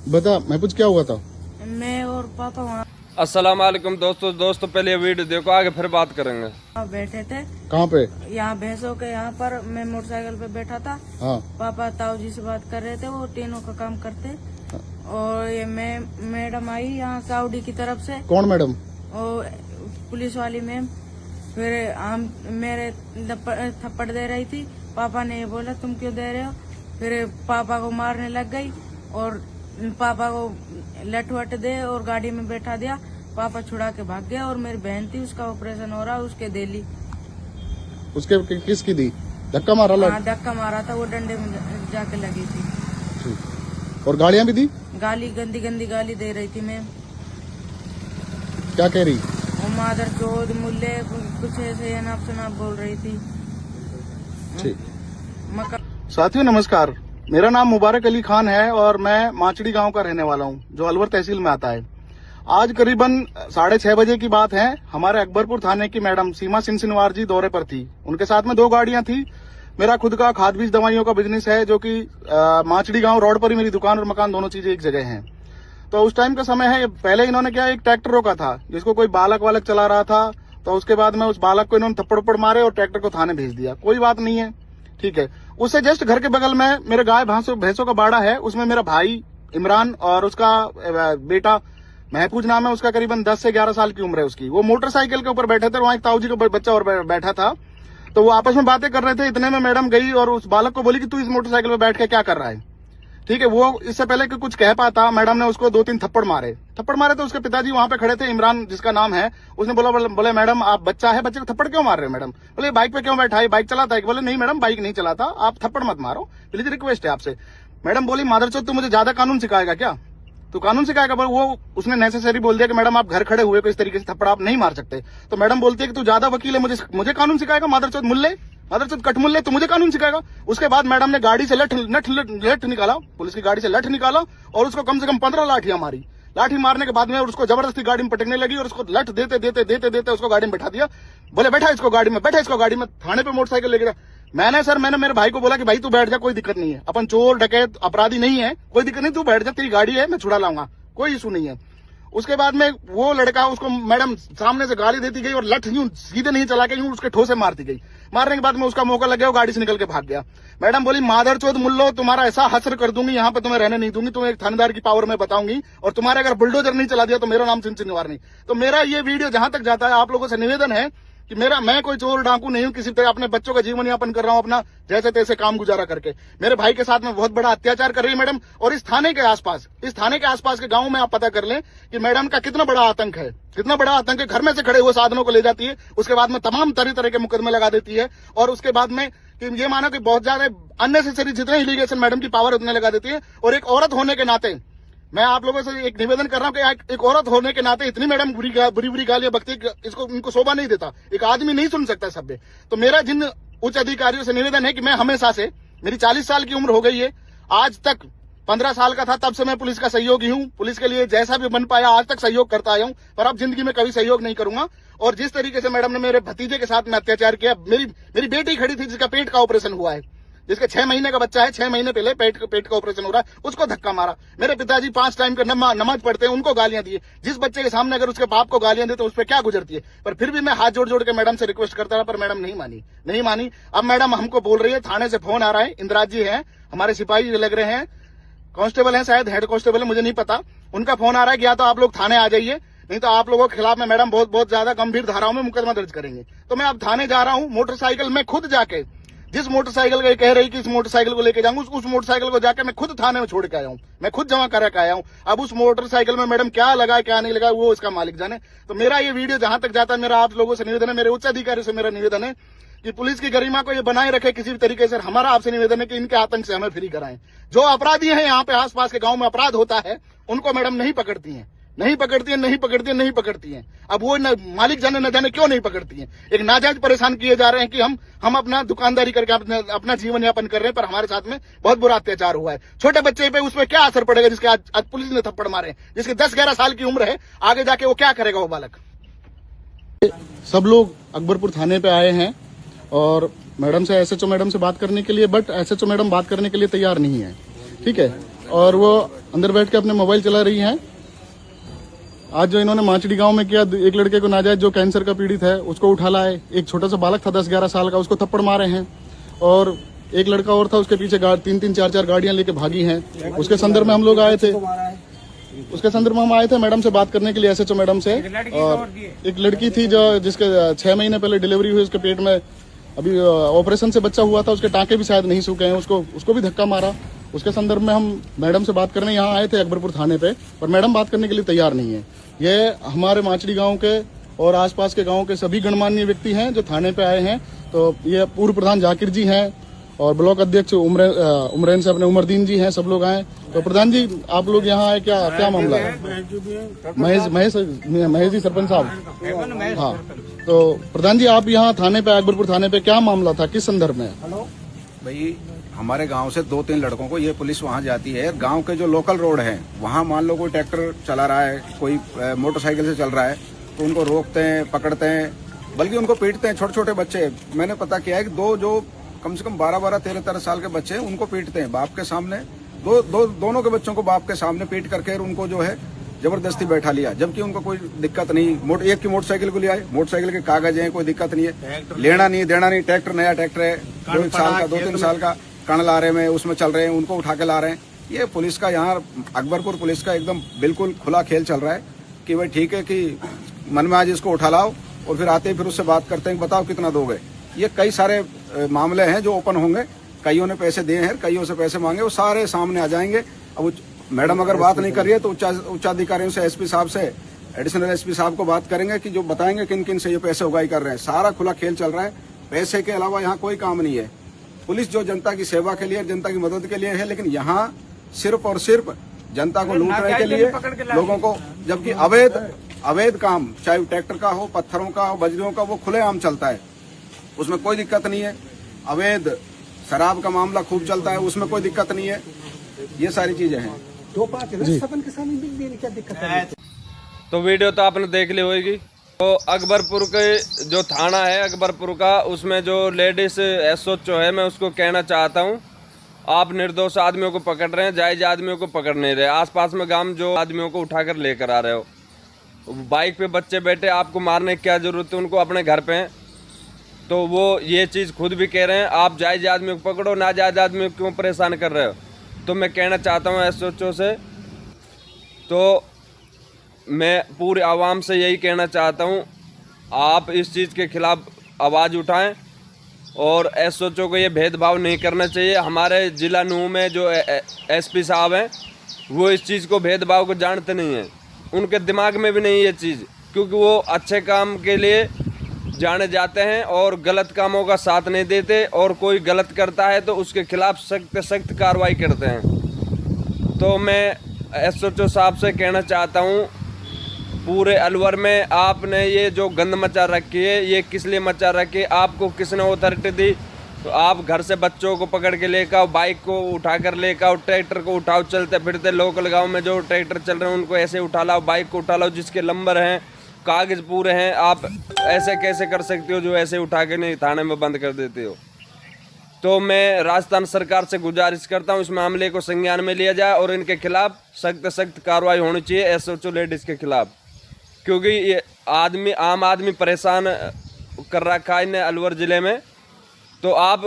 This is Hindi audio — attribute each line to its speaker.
Speaker 1: बता महफूज क्या हुआ था?
Speaker 2: मैं और पापा वहाँ
Speaker 3: अस्सलाम वालेकुम दोस्तों पहले ये वीडियो देखो, आगे फिर बात करेंगे।
Speaker 2: बैठे थे।
Speaker 1: कहाँ पे?
Speaker 2: यहाँ भैंसों के यहाँ पर मैं मोटरसाइकिल पे बैठा था।
Speaker 1: हाँ
Speaker 2: पापा ताऊ जी से बात कर रहे थे, वो टीनों का काम करते। और ये मैं मैडम आई यहाँ साउडी की तरफ से।
Speaker 1: कौन मैडम?
Speaker 2: और पुलिस वाली मैम। फिर हम मेरे थप्पड़ दे रही थी। पापा ने ये बोला तुम क्यों दे रहे हो। फिर पापा को मारने लग गई और पापा को लठ वट दे और गाड़ी में बैठा दिया। पापा छुड़ा के भाग गया और मेरी बहन थी, उसका ऑपरेशन हो रहा, उसके दे ली।
Speaker 1: उसके किसकी दी? धक्का मारा?
Speaker 2: हाँ धक्का मारा था, वो डंडे में जाके लगी थी।
Speaker 1: ठीक। और गालियाँ भी दी?
Speaker 2: गाली गंदी गंदी गाली दे रही थी मैम।
Speaker 1: क्या कह रही?
Speaker 2: और मादर चौध मुल्ले कुछ ऐसे अनाप शनाप बोल रही थी।
Speaker 1: ठीक।
Speaker 2: मका
Speaker 1: साथियों नमस्कार, मेरा नाम मुबारक अली खान है और मैं माचड़ी गांव का रहने वाला हूं, जो अलवर तहसील में आता है। आज करीबन 6:30 बजे की बात है। हमारे अकबरपुर थाने की मैडम सीमा सिनसिनवार जी दौरे पर थी। उनके साथ में 2 गाड़ियां थी। मेरा खुद का खाद बीज दवाइयों का बिजनेस है, जो कि माचड़ी गांव रोड पर ही मेरी दुकान और मकान दोनों चीजें एक जगह हैं। तो उस टाइम का समय है, पहले इन्होंने क्या एक ट्रैक्टर रोका था, जिसको कोई बालक वालक चला रहा था। तो उसके बाद में उस बालक को इन्होंने थप्पड़ मारे और ट्रैक्टर को थाने भेज दिया। कोई बात नहीं है, ठीक है। उससे जस्ट घर के बगल में मेरे गाय भैंसों का बाड़ा है। उसमें मेरा भाई इमरान और उसका बेटा महफूज नाम है उसका, करीबन 10 से 11 साल की उम्र है उसकी। वो मोटरसाइकिल के ऊपर बैठे थे, वहां एक ताऊ जी का बच्चा और बैठा था। तो वो आपस में बातें कर रहे थे। इतने में मैडम गई और उस बालक को बोली कि तू इस मोटरसाइकिल पे बैठ के क्या कर रहा है, ठीक है। वो इससे पहले कि कुछ कह पाता, मैडम ने उसको 2-3 थप्पड़ मारे। तो उसके पिताजी वहां पे खड़े थे, इमरान जिसका नाम है। उसने बोले मैडम आप बच्चा है, बच्चे को थप्पड़ क्यों मार रहे हो मैडम? बोले बाइक पे क्यों बैठा है, बाइक चलाता है? बोले नहीं मैडम बाइक नहीं चलाता, आप थप्पड़ मत मारो, प्लीज रिक्वेस्ट है आपसे। मैडम बोली मादरचोद तू मुझे ज्यादा कानून सिखाएगा क्या? तू कानून सिखाएगा? वो उसने नेसेसरी बोल दिया कि मैडम आप घर खड़े हुए को इस तरीके से थप्पड़ आप नहीं मार सकते। तो मैडम बोलती है कि तू ज्यादा वकील है, मुझे कानून सिखाएगा? मादरचोद मुल्ले, मादरचोद कटमुल्ले, तू मुझे कानून सिखाएगा? उसके बाद मैडम ने गाड़ी से लठ निकाला, पुलिस की गाड़ी से लठ निकाला और उसको कम से कम 15 लाठियां मारी। लाठी मारने के बाद में उसको जबरदस्ती गाड़ी में पटकने लगी और उसको लठ देते उसको गाड़ी में बैठा दिया। बोले बैठा इसको गाड़ी में, थाने पे मोटरसाइकिल लेके गया। मैंने मेरे भाई को बोला कि भाई तू बैठ जा, कोई दिक्कत नहीं है, अपन चोर डकैत अपराधी नहीं है, कोई दिक्कत नहीं, तू बैठ जा, तेरी गाड़ी है, मैं छुड़ा लाऊंगा, कोई इशू नहीं है। उसके बाद में वो लड़का, उसको मैडम सामने से गाली देती गई और लठ यूं सीधे नहीं चला के यूं उसके ठोसे मारती गई। मारने के बाद में उसका मौका लग गया, वो गाड़ी से निकल के भाग गया। मैडम बोली मादरचोद मुल्लो, तुम्हारा ऐसा हसर कर दूंगी, यहाँ पे तुम्हें रहने नहीं दूंगी, तुम्हें एक थानेदार की पावर में बताऊंगी, और तुम्हारे अगर बुलडोजर नहीं चला दिया तो मेरा नाम सिनसिनवार नहीं। तो मेरा ये वीडियो जहां तक जाता है, आप लोगों से निवेदन है कि मैं कोई चोर डाकू नहीं हूं, किसी तरह अपने बच्चों का जीवन यापन कर रहा हूं अपना जैसे तैसे काम गुजारा करके। मेरे भाई के साथ में बहुत बड़ा अत्याचार कर रही है मैडम। और इस थाने के आसपास के गांव में आप पता कर लें कि मैडम का कितना बड़ा आतंक है, कितना बड़ा आतंक है। घर में से खड़े हुए साधनों को ले जाती है, उसके बाद में तमाम तरह के मुकदमे लगा देती है, और उसके बाद में कि ये मानो कि बहुत ज्यादा अननेसेसरी जितने इलीगेशन मैडम की पावर उतने लगा देती है। और एक औरत होने के नाते मैं आप लोगों से एक निवेदन कर रहा हूं कि एक औरत होने के नाते इतनी मैडम बुरी गालियां बकती, इसको इनको शोभा नहीं देता, एक आदमी नहीं सुन सकता सभ्य। तो मेरा जिन उच्च अधिकारियों से निवेदन है कि मैं हमेशा से, मेरी 40 साल की उम्र हो गई है, आज तक 15 साल का था तब से मैं पुलिस का सहयोगी हूं, पुलिस के लिए जैसा भी बन पाया आज तक सहयोग करता आया हूं, पर अब जिंदगी में कभी सहयोग नहीं करूंगा। और जिस तरीके से मैडम ने मेरे भतीजे के साथ में अत्याचार किया, मेरी बेटी खड़ी थी जिसका पेट का ऑपरेशन हुआ है, जिसके 6 महीने का बच्चा है, 6 महीने पहले पेट का ऑपरेशन हो रहा है, उसको धक्का मारा। मेरे पिताजी 5 टाइम का नमाज पढ़ते हैं, उनको गालियां दी। जिस बच्चे के सामने अगर उसके बाप को गालियां दे तो उस पर क्या गुजरती है। पर फिर भी मैं हाथ जोड़ के मैडम से रिक्वेस्ट करता रहा, पर मैडम नहीं मानी। अब मैडम हमको बोल रही है, थाने से फोन आ रहा है, इंदिरा जी है, हमारे सिपाही लग रहे हैं, कांस्टेबल है, शायद हेड कांस्टेबल है, मुझे नहीं पता। उनका फोन आ रहा है कि या तो आप लोग थाने आ जाइए, नहीं तो आप लोगों के खिलाफ में मैडम बहुत ज्यादा गंभीर धाराओं में मुकदमा दर्ज करेंगे। तो मैं अब थाने जा रहा हूं, मोटरसाइकिल में खुद जाके, जिस मोटरसाइकिल को कह रही कि इस मोटरसाइकिल को लेके जाऊंगा, उस मोटरसाइकिल को जाके मैं खुद थाने में छोड़ के आया हूं, मैं खुद जमा करा के आया हूं। अब उस मोटरसाइकिल में मैडम क्या लगा क्या नहीं लगा वो इसका मालिक जाने। तो मेरा ये वीडियो जहां तक जाता है, मेरा आप लोगों से निवेदन है, मेरे उच्च अधिकारी से मेरा निवेदन है कि पुलिस की गरिमा को ये बनाए रखे किसी भी तरीके से। हमारा आपसे निवेदन है कि इनके आतंक से हमें फ्री कराएं। जो अपराधी हैं यहाँ पे आसपास के गांव में अपराध होता है, उनको मैडम नहीं पकड़ती हैं। अब वो मालिक जाने न जाने क्यों नहीं पकड़ती हैं। एक नाजायज परेशान किए जा रहे हैं कि हम अपना दुकानदारी करके अपना जीवन यापन कर रहे हैं, पर हमारे साथ में बहुत बुरा अत्याचार हुआ है। छोटे बच्चे पे उस पर क्या असर पड़ेगा जिसके आज पुलिस ने थप्पड़ मारे, जिसके 10-11 साल की उम्र है, आगे जाके वो क्या करेगा वो बालक। सब लोग अकबरपुर थाने पे आए हैं और मैडम से, एसएचओ मैडम से बात करने के लिए, बट एसएचओ मैडम बात करने के लिए तैयार नहीं है, ठीक है। और वो अंदर बैठ के अपने मोबाइल चला रही हैं। आज जो इन्होंने माचड़ी गांव में किया, एक लड़के को नाजायज जो कैंसर का पीड़ित है उसको उठा लाए, एक छोटा सा बालक था 10-11 साल का, उसको थप्पड़ मारे हैं, और एक लड़का और था उसके पीछे 3-3 4-4 गाड़ियां लेके भागी हैं। उसके संदर्भ में हम लोग आए थे, उसके संदर्भ में हम आए थे मैडम से बात करने के लिए, SHO मैडम से। और एक लड़की थी जो जिसके 6 महीने पहले डिलीवरी हुई, उसके पेट में अभी ऑपरेशन से बच्चा हुआ था, उसके टाँके भी शायद नहीं सूखे हैं, उसको भी धक्का मारा। उसके संदर्भ में हम मैडम से बात करने यहाँ आए थे अकबरपुर थाने पे, पर मैडम बात करने के लिए तैयार नहीं है। ये हमारे माचड़ी गांव के और आसपास के गांव के सभी गणमान्य व्यक्ति हैं जो थाने पे आए हैं। तो ये पूर्व प्रधान जाकिर जी हैं और ब्लॉक अध्यक्ष उमरैन से अपने उमरदीन जी हैं, सब लोग आए। तो प्रधान जी, आप लोग यहाँ आए, क्या मामला है? महेश जी, सरपंच साहब। हाँ, तो प्रधान जी, आप यहाँ थाने पे, अकबरपुर थाने पे क्या मामला था, किस संदर्भ में?
Speaker 4: भाई, हमारे गांव से 2-3 लड़कों को ये पुलिस वहां जाती है। गांव के जो लोकल रोड हैं, वहां मान लो कोई ट्रैक्टर चला रहा है, कोई मोटरसाइकिल से चल रहा है, तो उनको रोकते हैं, पकड़ते हैं, बल्कि उनको पीटते हैं। छोटे छोटे बच्चे, मैंने पता किया है कि जो कम से कम 12-12, 13-13 साल के बच्चे हैं, उनको पीटते हैं बाप के सामने। दोनों के बच्चों को बाप के सामने पीट करके उनको जो है जबरदस्ती बैठा लिया, जबकि उनको कोई दिक्कत नहीं। एक की मोटरसाइकिल को ले आए, मोटरसाइकिल के कागज हैं, कोई दिक्कत नहीं है, लेना नहीं देना नहीं। ट्रैक्टर, नया ट्रैक्टर है, 2-3 साल का कण ला रहे हैं, उसमें चल रहे हैं, उनको उठा के ला रहे हैं। ये पुलिस का, यहाँ अकबरपुर पुलिस का एकदम बिल्कुल खुला खेल चल रहा है कि भाई ठीक है कि मन में आज इसको उठा लाओ और फिर आते ही फिर उससे बात करते हैं, बताओ कितना दोगे। ये कई सारे मामले हैं जो ओपन होंगे, कईयों ने पैसे दिए हैं, कईयों से पैसे मांगे, वो सारे सामने आ जाएंगे। अब मैडम अगर बात नहीं कर रही है तो उच्चाधिकारियों से, SP साहब से, एडिशनल SP साहब को बात करेंगे कि जो बताएंगे किन किन से ये पैसे उगाई कर रहे हैं। सारा खुला खेल चल रहा है, पैसे के अलावा यहाँ कोई काम नहीं है। पुलिस जो जनता की सेवा के लिए, जनता की मदद के लिए है, लेकिन यहाँ सिर्फ और सिर्फ जनता को लूटने के लिए लोगों को, जबकि अवैध काम, चाहे ट्रैक्टर का हो, पत्थरों का हो, बजरियों का, वो खुलेआम चलता है, उसमें कोई दिक्कत नहीं है। अवैध शराब का मामला खूब चलता है, उसमें कोई दिक्कत नहीं है। ये सारी चीजें हैं।
Speaker 3: तो वीडियो तो आपने देख ली होगी। तो अकबरपुर के जो थाना है अकबरपुर का, उसमें जो लेडीज SHO है, मैं उसको कहना चाहता हूँ, आप निर्दोष आदमियों को पकड़ रहे हैं, जायज आदमियों को पकड़ नहीं रहे। आसपास में गांव जो आदमियों को उठाकर लेकर आ रहे हो, बाइक पे बच्चे बैठे, आपको मारने की क्या जरूरत है? उनको अपने घर पे हैं। तो वो ये चीज़ खुद भी कह रहे हैं, आप जायज आदमियों को पकड़ो, ना जायज आदमियों को क्यों परेशान कर रहे हो? तो मैं कहना चाहता हूँ SHO से, तो मैं पूरे आवाम से यही कहना चाहता हूँ, आप इस चीज़ के खिलाफ आवाज़ उठाएं और SHO को ये भेदभाव नहीं करना चाहिए। हमारे ज़िला नूह में जो SP साहब हैं, वो इस चीज़ को, भेदभाव को जानते नहीं हैं, उनके दिमाग में भी नहीं ये चीज़, क्योंकि वो अच्छे काम के लिए जाने जाते हैं और गलत कामों का साथ नहीं देते, और कोई गलत करता है तो उसके खिलाफ सख्त कार्रवाई करते हैं। तो मैं SHO साहब से कहना चाहता हूँ, पूरे अलवर में आपने ये जो गंद मचा रखी है, ये किस लिए मचा रखी है? आपको किसने अथॉरिटी दी? तो आप घर से बच्चों को पकड़ के लेकर आओ, बाइक को उठाकर लेकर आओ, ट्रैक्टर को उठाओ, चलते फिरते लोकल गांव में जो ट्रैक्टर चल रहे हैं उनको ऐसे उठा लाओ, बाइक को उठा लाओ, जिसके नंबर हैं, कागज पूरे हैं। आप ऐसे कैसे कर सकते हो जो ऐसे उठा के नहीं थाने में बंद कर देते हो? तो मैं राजस्थान सरकार से गुजारिश करता हूँ, इस मामले को संज्ञान में लिया जाए और इनके खिलाफ सख्त कार्रवाई होनी चाहिए, SHO लेडीज़ के खिलाफ, क्योंकि ये आम आदमी परेशान कर रखा है इन्हें अलवर ज़िले में। तो आप